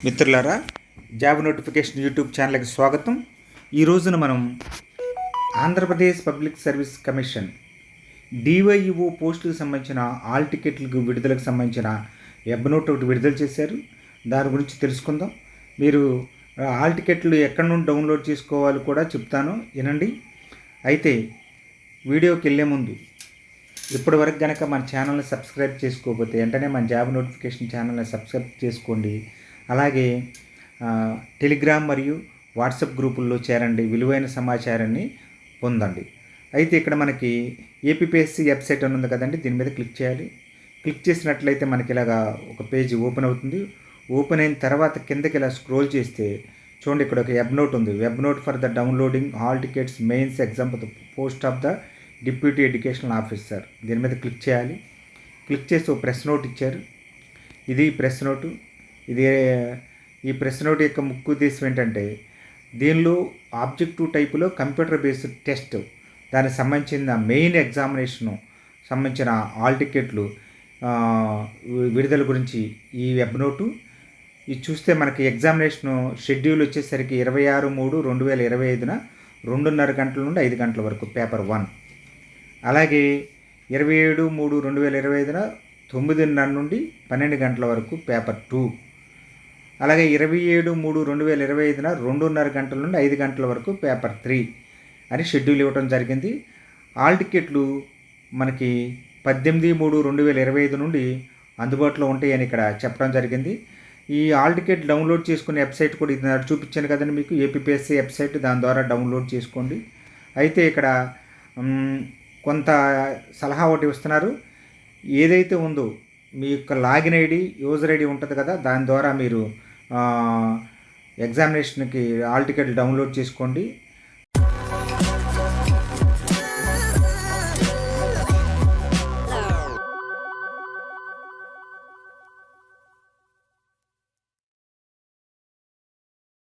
మిత్రులారా, job notification YouTube ఛానల్కి స్వాగతం. ఈ రోజున మనం Andhra Pradesh public service commission DyEO పోస్టులకు సంబంధించిన ఆల్ టికెట్లకు విడుదలకు సంబంధించిన వెబ్ నోట్ ఒకటి విడుదల చేశారు. దాని గురించి తెలుసుకుందాం. మీరు ఆల్ టికెట్లు ఎక్కడి నుండి డౌన్లోడ్ చేసుకోవాలి కూడా చెప్తాను, వినండి. అయితే వీడియోకి వెళ్ళే ముందు ఇప్పటి వరకు కనుక మన ఛానల్ని సబ్స్క్రైబ్ చేసుకోకపోతే వెంటనే మన జాబ్ నోటిఫికేషన్ ఛానల్ని సబ్స్క్రైబ్ చేసుకోండి. అలాగే టెలిగ్రామ్ మరియు వాట్సాప్ గ్రూపుల్లో చేరండి, విలువైన సమాచారాన్ని పొందండి. అయితే ఇక్కడ మనకి ఏపీపీఎస్సీ వెబ్సైట్ అని ఉంది కదండి, దీని మీద క్లిక్ చేయాలి. క్లిక్ చేసినట్లయితే మనకి ఇలాగా ఒక పేజీ ఓపెన్ అవుతుంది. ఓపెన్ అయిన తర్వాత కిందకి ఇలా స్క్రోల్ చేస్తే చూడండి, ఇక్కడ ఒక వెబ్ నోట్ ఉంది. Web note for the downloading hall tickets mains exam for the post of the deputy educational officer. దీని మీద క్లిక్ చేయాలి. క్లిక్ చేసి ఒక ప్రెస్ నోట్ ఇచ్చారు. ఇది ప్రెస్ నోటు. ఈ ప్రెస్ నోట్ యొక్క ముఖ్య ఉద్దేశం ఏంటంటే, దీనిలో ఆబ్జెక్టివ్ టైపులో కంప్యూటర్ బేస్డ్ టెస్ట్, దానికి సంబంధించిన మెయిన్ ఎగ్జామినేషను సంబంధించిన ఆల్ టికెట్లు విడుదల గురించి ఈ వెబ్ నోటు. ఇది చూస్తే మనకి ఎగ్జామినేషను షెడ్యూల్ వచ్చేసరికి 26/3/2025 2:30 గంటల నుండి 5 గంటల వరకు పేపర్ 1. అలాగే 27/3/2025 9:30 నుండి 12 గంటల వరకు పేపర్ 2. అలాగే 27/3/2025 2:30 గంటల నుండి 5 గంటల వరకు పేపర్ 3 అని షెడ్యూల్ ఇవ్వడం జరిగింది. ఆల్ టికెట్లు మనకి 18/3/2025 నుండి అందుబాటులో ఉంటాయని ఇక్కడ చెప్పడం జరిగింది. ఈ ఆల్ టికెట్ డౌన్లోడ్ చేసుకునే వెబ్సైట్ కూడా ఇది చూపించాను కదండి మీకు, ఏపీపీఎస్సీ వెబ్సైట్. దాని ద్వారా డౌన్లోడ్ చేసుకోండి. అయితే ఇక్కడ కొంత సలహా ఒకటి ఇస్తున్నారు. ఏదైతే ఉందో మీ యొక్క లాగిన్ ఐడి, యూజర్ ఐడి ఉంటుంది కదా, దాని ద్వారా మీరు ఎగ్జామినేషన్కి ఆల్ టికెట్లు డౌన్లోడ్ చేసుకోండి.